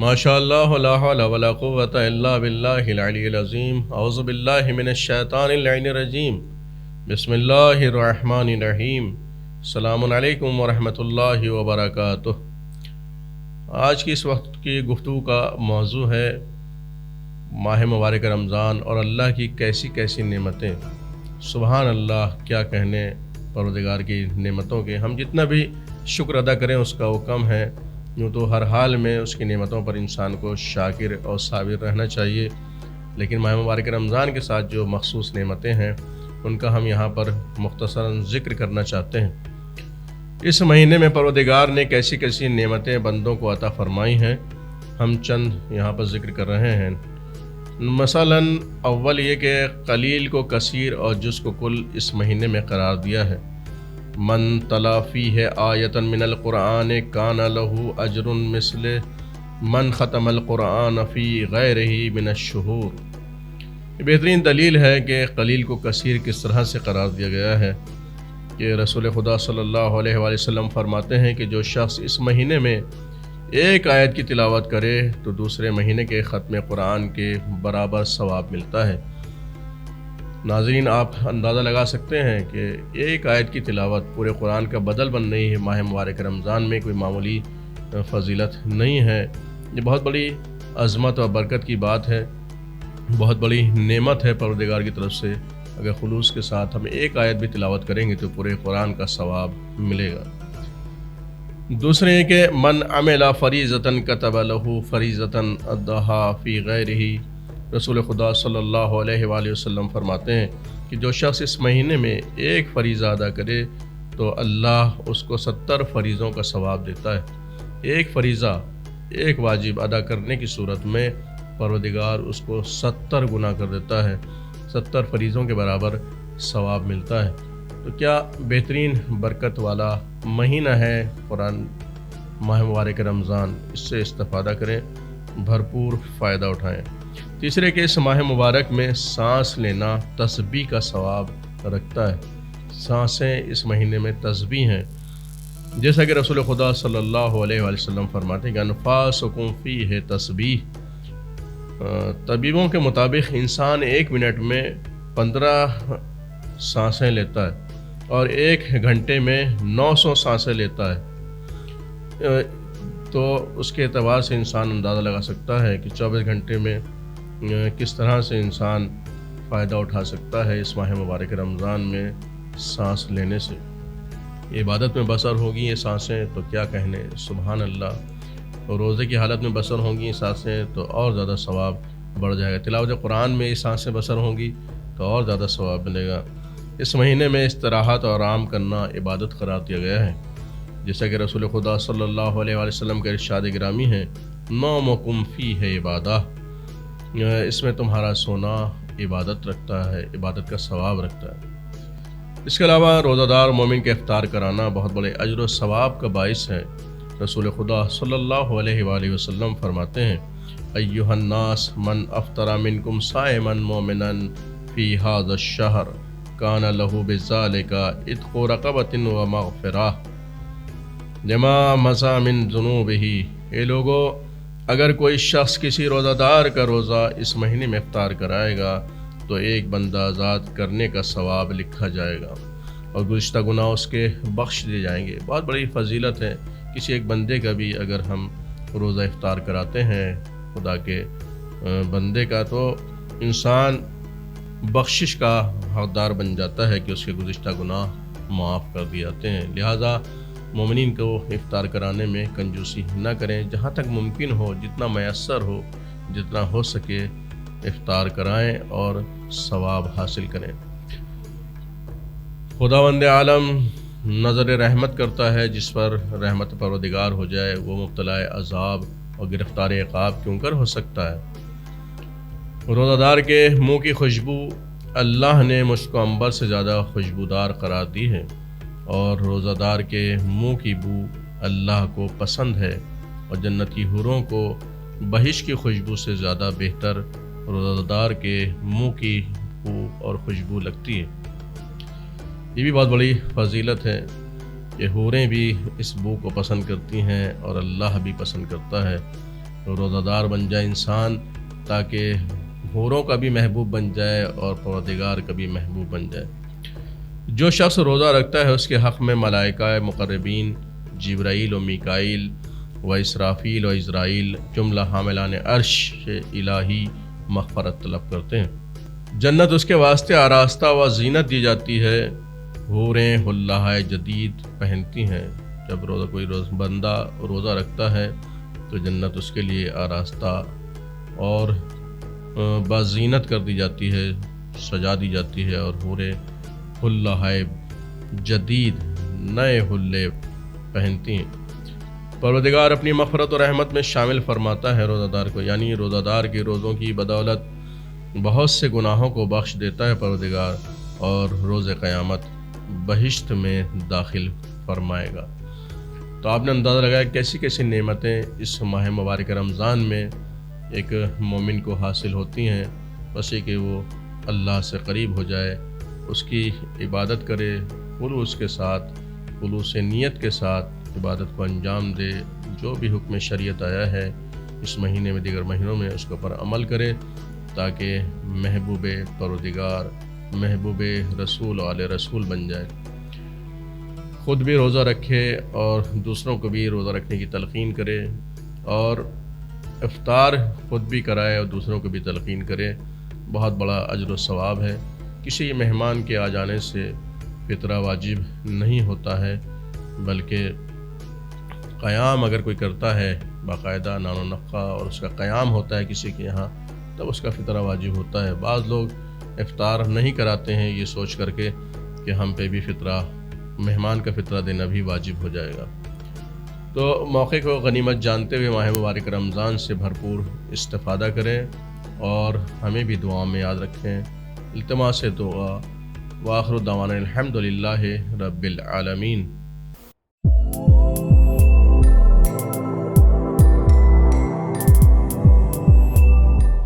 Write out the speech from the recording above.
ماشاء اللہ لا حول ولا قوۃ الا باللہ العلی العظیم اعوذ باللہ من الشیطان اللعین الرجیم بسم اللہ الرحمن الرحیم السلام علیکم ورحمۃ اللہ وبرکاتہ۔ آج کی اس وقت کی گفتگو کا موضوع ہے ماہ مبارک رمضان اور اللہ کی کیسی کیسی نعمتیں۔ سبحان اللہ، کیا کہنے پروردگار کی نعمتوں کے، ہم جتنا بھی شکر ادا کریں اس کا وہ کم ہے۔ یوں تو ہر حال میں اس کی نعمتوں پر انسان کو شاکر اور صابر رہنا چاہیے، لیکن ماہ مبارک رمضان کے ساتھ جو مخصوص نعمتیں ہیں ان کا ہم یہاں پر مختصراً ذکر کرنا چاہتے ہیں۔ اس مہینے میں پروردگار نے کیسی کیسی نعمتیں بندوں کو عطا فرمائی ہیں، ہم چند یہاں پر ذکر کر رہے ہیں۔ مثلاً اول یہ کہ قلیل کو کثیر اور جز کو کل اس مہینے میں قرار دیا ہے۔ من تلا فیہ آیۃ من القرآن کان لہ اجر مثل من ختم القرآن فی غیرہ من الشہور۔ یہ بہترین دلیل ہے کہ قلیل کو کثیر کس طرح سے قرار دیا گیا ہے کہ رسول خدا صلی اللہ علیہ وآلہ وسلم فرماتے ہیں کہ جو شخص اس مہینے میں ایک آیت کی تلاوت کرے تو دوسرے مہینے کے ختم قرآن کے برابر ثواب ملتا ہے۔ ناظرین، آپ اندازہ لگا سکتے ہیں کہ ایک آیت کی تلاوت پورے قرآن کا بدل بن رہی ہے۔ ماہ مبارک رمضان میں کوئی معمولی فضیلت نہیں ہے، یہ بہت بڑی عظمت اور برکت کی بات ہے، بہت بڑی نعمت ہے پروردگار کی طرف سے۔ اگر خلوص کے ساتھ ہم ایک آیت بھی تلاوت کریں گے تو پورے قرآن کا ثواب ملے گا۔ دوسرے یہ کہ من عمل فریضۃ کتب لہ فریضۃ ادھا فی غیرہ۔ رسول خدا صلی اللہ علیہ وآلہ وسلم فرماتے ہیں کہ جو شخص اس مہینے میں ایک فریضہ ادا کرے تو اللہ اس کو 70 فریضوں کا ثواب دیتا ہے۔ ایک فریضہ، ایک واجب ادا کرنے کی صورت میں پروردگار اس کو 70 گنا کر دیتا ہے، 70 فریضوں کے برابر ثواب ملتا ہے۔ تو کیا بہترین برکت والا مہینہ ہے قرآن ماہ مبارک رمضان، اس سے استفادہ کریں، بھرپور فائدہ اٹھائیں۔ تیسرے کہ اس ماہ مبارک میں سانس لینا تسبیح کا ثواب رکھتا ہے۔ سانسیں اس مہینے میں تسبیح ہیں، جیسا کہ رسول خدا صلی اللہ علیہ وآلہ وسلم فرماتے ہیں کہ انفاسکم فیہ تسبیح۔ طبیبوں کے مطابق انسان 1 منٹ میں 15 سانسیں لیتا ہے اور 1 گھنٹے میں 900 سانسیں لیتا ہے، تو اس کے اعتبار سے انسان اندازہ لگا سکتا ہے کہ 24 گھنٹے میں کس طرح سے انسان فائدہ اٹھا سکتا ہے اس ماہ مبارک رمضان میں سانس لینے سے۔ عبادت میں بسر ہوگی یہ سانسیں تو کیا کہنے، سبحان اللہ۔ اور روزے کی حالت میں بسر ہوں گی یہ سانسیں تو اور زیادہ ثواب بڑھ جائے گا۔ تلاوت قرآن میں یہ سانسیں بسر ہوں گی تو اور زیادہ ثواب ملے گا۔ اس مہینے میں استراحت اور آرام کرنا عبادت قرار دیا گیا ہے، جیسا کہ رسول خدا صلی اللہ علیہ وآلہ وسلم کا ارشاد گرامی ہے نومکم فیہ عبادہ۔ اس میں تمہارا سونا عبادت رکھتا ہے، عبادت کا ثواب رکھتا ہے۔ اس کے علاوہ روزہ دار مومن کے افطار کرانا بہت بڑے اجر و ثواب کا باعث ہے۔ رسول خدا صلی اللہ علیہ وآلہ وسلم فرماتے ہیں ایھا الناس من افطر منکم صائما مومنا فی ھذا الشہر کان لہ بذلک عتق رقبۃ ومغفرہ لما مضی من ذنوبہ۔ اے لوگو، اگر کوئی شخص کسی روزہ دار کا روزہ اس مہینے میں افطار کرائے گا تو ایک بندہ آزاد کرنے کا ثواب لکھا جائے گا اور گزشتہ گناہ اس کے بخش دیے جائیں گے۔ بہت بڑی فضیلت ہے کسی ایک بندے کا بھی اگر ہم روزہ افطار کراتے ہیں خدا کے بندے کا، تو انسان بخشش کا حقدار بن جاتا ہے کہ اس کے گزشتہ گناہ معاف کر دیے جاتے ہیں۔ لہٰذا مومنین کو افطار کرانے میں کنجوسی نہ کریں، جہاں تک ممکن ہو، جتنا میسر ہو، جتنا ہو سکے افطار کرائیں اور ثواب حاصل کریں۔ خداوند عالم نظر رحمت کرتا ہے، جس پر رحمت پروردگار ہو جائے وہ مبتلا عذاب اور گرفتار عقاب کیوں کر ہو سکتا ہے۔ روزہ دار کے منہ کی خوشبو اللہ نے مجھ کو عنبر سے زیادہ خوشبودار قرار دی ہے، اور روزہ دار کے منہ کی بو اللہ کو پسند ہے، اور جنتی حوروں کو بہشت کی خوشبو سے زیادہ بہتر روزہ دار کے منہ کی بو اور خوشبو لگتی ہے۔ یہ بھی بہت بڑی فضیلت ہے کہ حوریں بھی اس بو کو پسند کرتی ہیں اور اللہ بھی پسند کرتا ہے۔ روزہ دار بن جائے انسان، تاکہ حوروں کا بھی محبوب بن جائے اور پروردگار کا بھی محبوب بن جائے۔ جو شخص روزہ رکھتا ہے اس کے حق میں ملائکہ مقربین جبرائیل و میکائیل و اسرافیل و اسرائیل جملہ حاملان عرش الہی مغفرت طلب کرتے ہیں۔ جنت اس کے واسطے آراستہ و زینت دی جاتی ہے، حوریں حلہ جدید پہنتی ہیں۔ جب کوئی بندہ روزہ رکھتا ہے تو جنت اس کے لیے آراستہ اور بازینت کر دی جاتی ہے، سجا دی جاتی ہے، اور حوریں حلہ جدید نئے حلے پہنتی ہیں۔ پروردگار اپنی مغفرت و رحمت میں شامل فرماتا ہے روزہ دار کو، یعنی روزہ دار کے روزوں کی بدولت بہت سے گناہوں کو بخش دیتا ہے پروردگار، اور روز قیامت بہشت میں داخل فرمائے گا۔ تو آپ نے اندازہ لگایا کیسی کیسی نعمتیں اس ماہ مبارک رمضان میں ایک مومن کو حاصل ہوتی ہیں، بس یہ کہ وہ اللہ سے قریب ہو جائے، اس کی عبادت کرے، خلوص کے ساتھ، خلوص نیت کے ساتھ عبادت کو انجام دے، جو بھی حکم شریعت آیا ہے اس مہینے میں دیگر مہینوں میں اس کے اوپر عمل کرے، تاکہ محبوب پروردگار، محبوب رسول آل رسول بن جائے، خود بھی روزہ رکھے اور دوسروں کو بھی روزہ رکھنے کی تلقین کرے، اور افطار خود بھی کرائے اور دوسروں کو بھی تلقین کرے۔ بہت بڑا اجر و ثواب ہے۔ کسی مہمان کے آ جانے سے فطرہ واجب نہیں ہوتا ہے، بلکہ قیام اگر کوئی کرتا ہے باقاعدہ نان و نقہ اور اس کا قیام ہوتا ہے کسی کے یہاں، تب اس کا فطرہ واجب ہوتا ہے۔ بعض لوگ افطار نہیں کراتے ہیں یہ سوچ کر کے کہ ہم پہ بھی فطرہ، مہمان کا فطرہ دینا بھی واجب ہو جائے گا۔ تو موقع کو غنیمت جانتے ہوئے ماہ مبارک رمضان سے بھرپور استفادہ کریں، اور ہمیں بھی دعاؤں میں یاد رکھیں۔ التماس دعا، وآخر دعوانا الحمدللہ رب العالمین۔